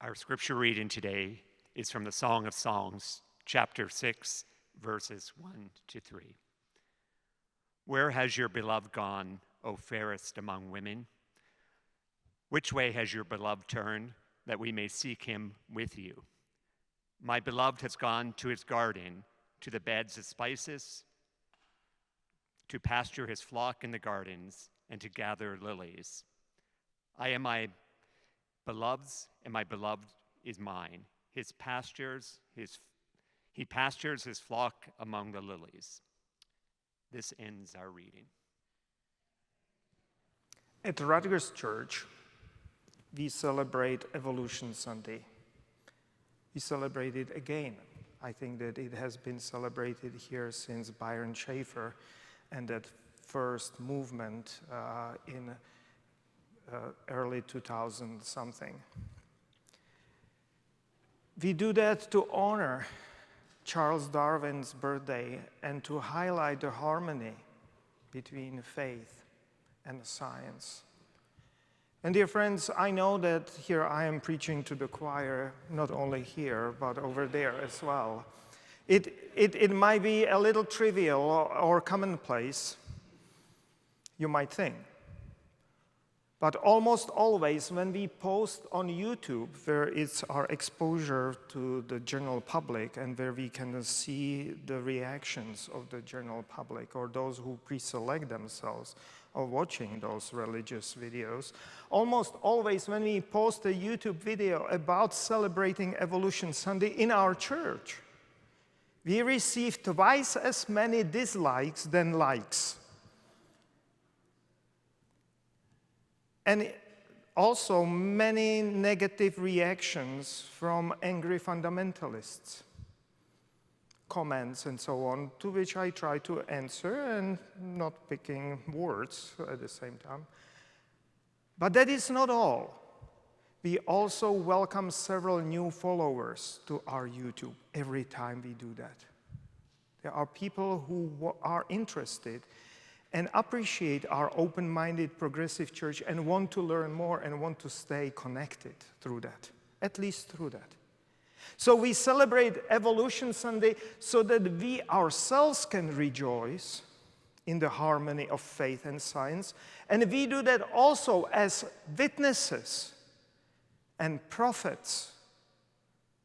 Our scripture reading today is from the Song of Songs, chapter 6, verses 1 to 3. Where has your beloved gone, O fairest among women? Which way has your beloved turned, that we may seek him with you? My beloved has gone to his garden, to the beds of spices, to pasture his flock in the gardens, and to gather lilies. I am my beloved's, and my beloved is mine. He pastures his flock among the lilies. This ends our reading. At Rutgers Church, we celebrate Evolution Sunday. We celebrate it again. I think that it has been celebrated here since Byron Schaeffer and that first movement in early 2000 something. We do that to honor Charles Darwin's birthday and to highlight the harmony between faith and science. And dear friends, I know that here I am preaching to the choir, not only here, but over there as well. It might be a little trivial or commonplace, you might think. But almost always when we post on YouTube, where it's our exposure to the general public and where we can see the reactions of the general public or those who pre-select themselves of watching those religious videos, almost always when we post a YouTube video about celebrating Evolution Sunday in our church, we receive twice as many dislikes than likes. And also many negative reactions from angry fundamentalists, comments and so on, to which I try to answer and not picking words at the same time. But that is not all. We also welcome several new followers to our YouTube every time we do that. There are people who are interested and appreciate our open-minded progressive church and want to learn more and want to stay connected through that, at least through that. So we celebrate Evolution Sunday so that we ourselves can rejoice in the harmony of faith and science, and we do that also as witnesses and prophets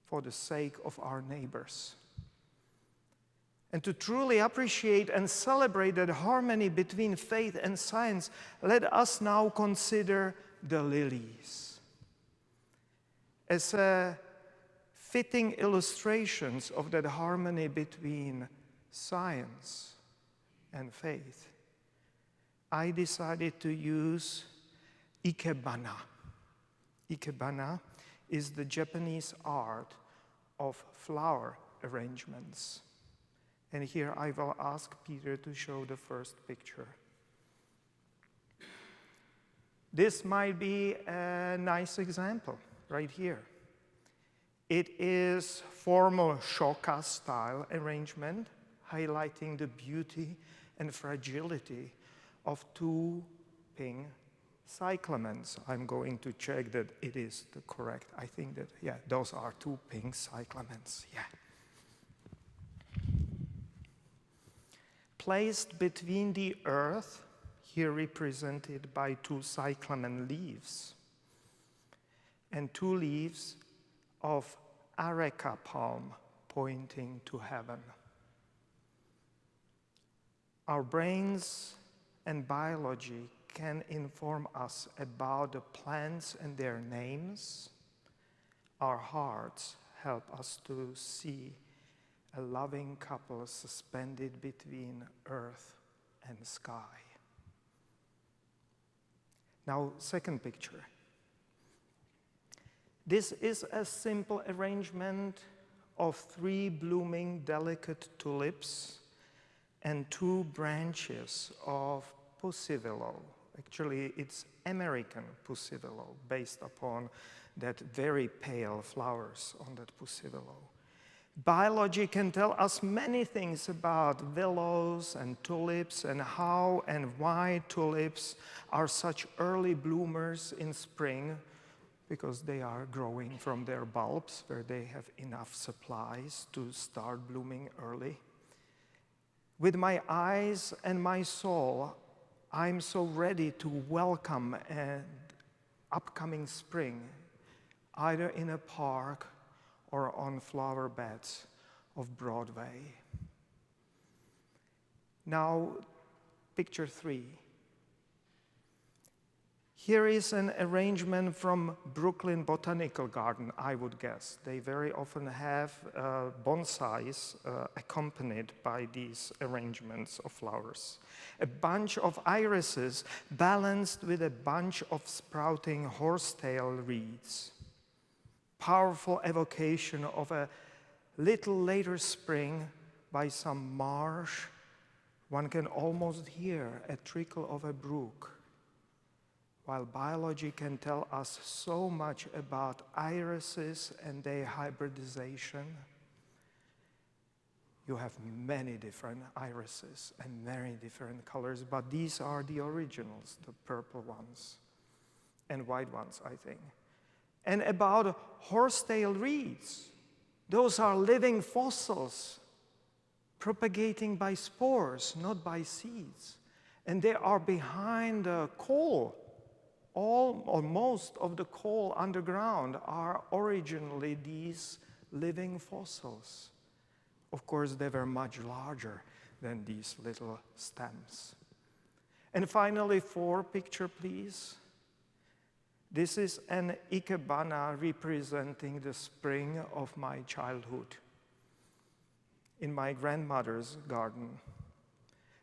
for the sake of our neighbors. And to truly appreciate and celebrate that harmony between faith and science, let us now consider the lilies as fitting illustrations of that harmony between science and faith. I decided to use Ikebana. Ikebana is the Japanese art of flower arrangements. And here I will ask Peter to show the first picture. This might be a nice example right here. It is formal shoka style arrangement, highlighting the beauty and fragility of two pink cyclamens. I'm going to check that it is the correct. I think that, yeah, those are two pink cyclamens, yeah. Placed between the earth, here represented by two cyclamen leaves, and two leaves of areca palm pointing to heaven. Our brains and biology can inform us about the plants and their names. Our hearts help us to see a loving couple suspended between earth and sky. Now, second picture. This is a simple arrangement of three blooming delicate tulips and two branches of pussy willow. Actually, it's American pussy willow, based upon that very pale flowers on that pussy willow. Biology can tell us many things about willows and tulips and how and why tulips are such early bloomers in spring, because they are growing from their bulbs where they have enough supplies to start blooming early. With my eyes and my soul, I'm so ready to welcome an upcoming spring, either in a park or on flower beds of Broadway. Now, picture 3. Here is an arrangement from Brooklyn Botanical Garden, I would guess. They very often have bonsais accompanied by these arrangements of flowers. A bunch of irises balanced with a bunch of sprouting horsetail reeds. Powerful evocation of a little later spring by some marsh. One can almost hear a trickle of a brook. While biology can tell us so much about irises and their hybridization, you have many different irises and many different colors, but these are the originals, the purple ones and white ones, I think. And about horsetail reeds, those are living fossils propagating by spores, not by seeds. And they are behind the coal. All or most of the coal underground are originally these living fossils. Of course, they were much larger than these little stems. And finally, 4 picture, please. This is an Ikebana representing the spring of my childhood in my grandmother's garden.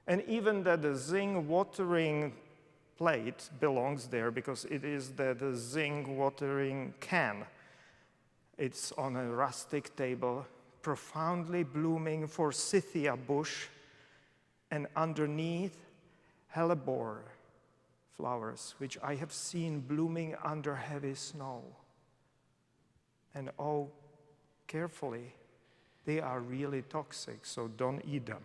And even the zinc watering plate belongs there because it is the zinc watering can. It's on a rustic table, profoundly blooming forsythia bush, and underneath hellebore flowers, which I have seen blooming under heavy snow. And oh, carefully, they are really toxic, so don't eat them.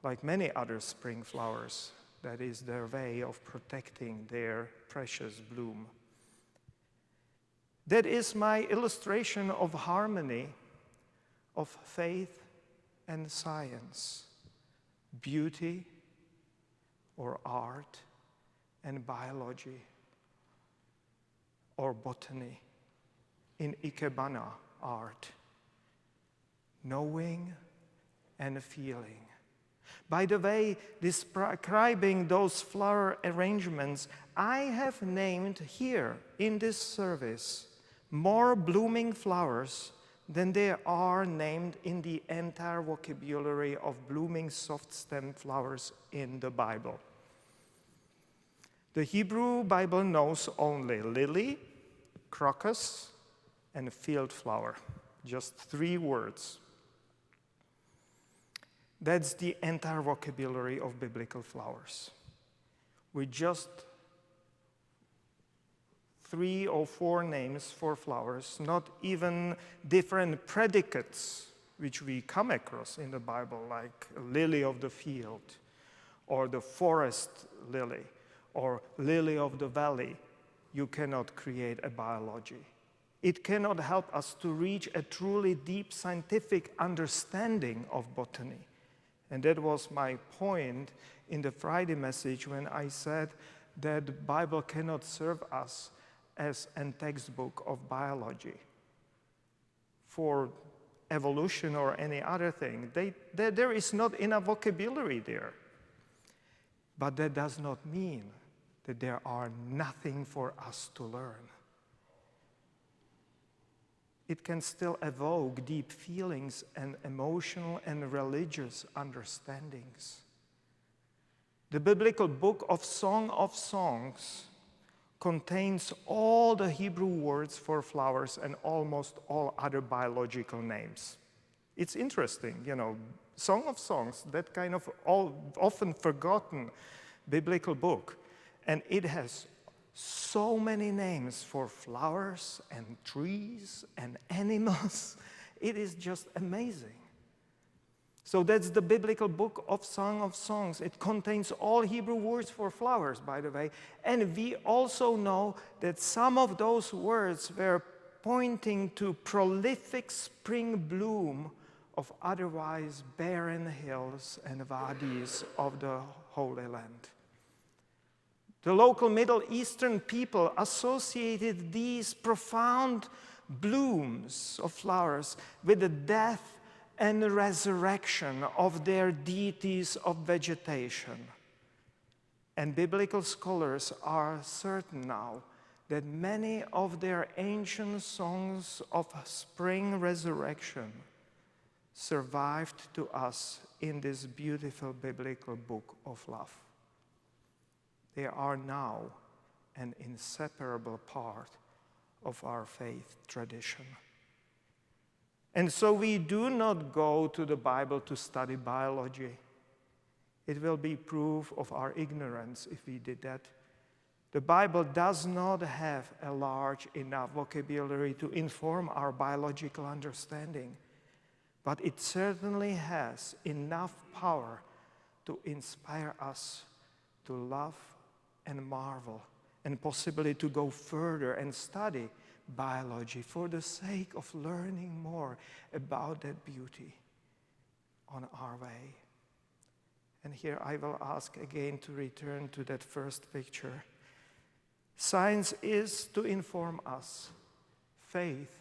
Like many other spring flowers, that is their way of protecting their precious bloom. That is my illustration of harmony, of faith and science, beauty or art and biology or botany in Ikebana art, knowing and feeling. By the way, describing those flower arrangements, I have named here in this service more blooming flowers than there are named in the entire vocabulary of blooming soft-stem flowers in the Bible. The Hebrew Bible knows only lily, crocus, and field flower. Just 3 words. That's the entire vocabulary of biblical flowers. With just 3 or 4 names for flowers, not even different predicates which we come across in the Bible, like lily of the field, or the forest lily, or lily of the valley, you cannot create a biology. It cannot help us to reach a truly deep scientific understanding of botany. And that was my point in the Friday message when I said that the Bible cannot serve us as a textbook of biology for evolution or any other thing. There is not enough vocabulary there. But that does not mean that there are nothing for us to learn. It can still evoke deep feelings and emotional and religious understandings. The biblical book of Song of Songs contains all the Hebrew words for flowers and almost all other biological names. It's interesting, Song of Songs, that kind of often forgotten biblical book, and it has so many names for flowers and trees and animals. It is just amazing. So that's the biblical book of Song of Songs. It contains all Hebrew words for flowers, by the way. And we also know that some of those words were pointing to prolific spring bloom of otherwise barren hills and wadis of the Holy Land. The local Middle Eastern people associated these profound blooms of flowers with the death and resurrection of their deities of vegetation. And biblical scholars are certain now that many of their ancient songs of spring resurrection survived to us in this beautiful biblical book of love. They are now an inseparable part of our faith tradition. And so we do not go to the Bible to study biology. It will be proof of our ignorance if we did that. The Bible does not have a large enough vocabulary to inform our biological understanding, but it certainly has enough power to inspire us to love and marvel, and possibly to go further and study biology for the sake of learning more about that beauty on our way. And here I will ask again to return to that first picture. Science is to inform us. Faith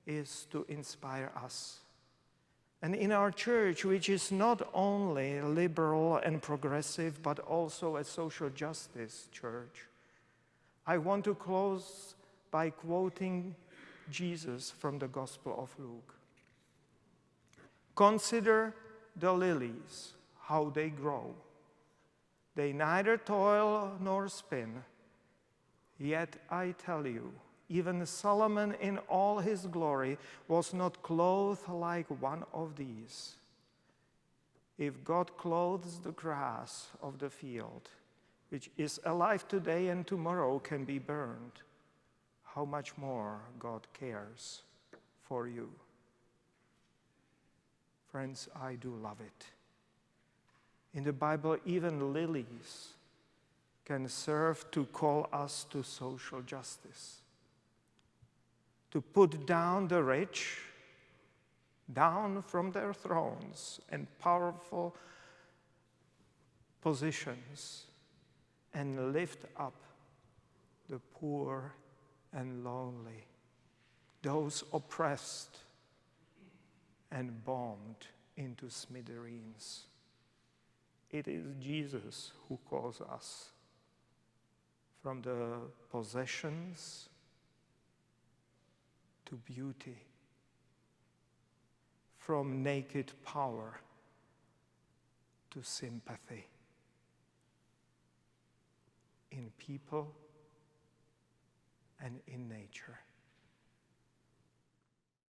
is to inspire us. And in our church, which is not only liberal and progressive, but also a social justice church, I want to close by quoting Jesus from the Gospel of Luke. Consider the lilies, how they grow. They neither toil nor spin. Yet I tell you, even Solomon in all his glory was not clothed like one of these. If God clothes the grass of the field, which is alive today and tomorrow can be burned, how much more God cares for you. Friends, I do love it. In the Bible, even lilies can serve to call us to social justice, to put down the rich, down from their thrones and powerful positions, and lift up the poor and lonely, those oppressed and bombed into smithereens. It is Jesus who calls us from the possessions to beauty, from naked power to sympathy in people and in nature.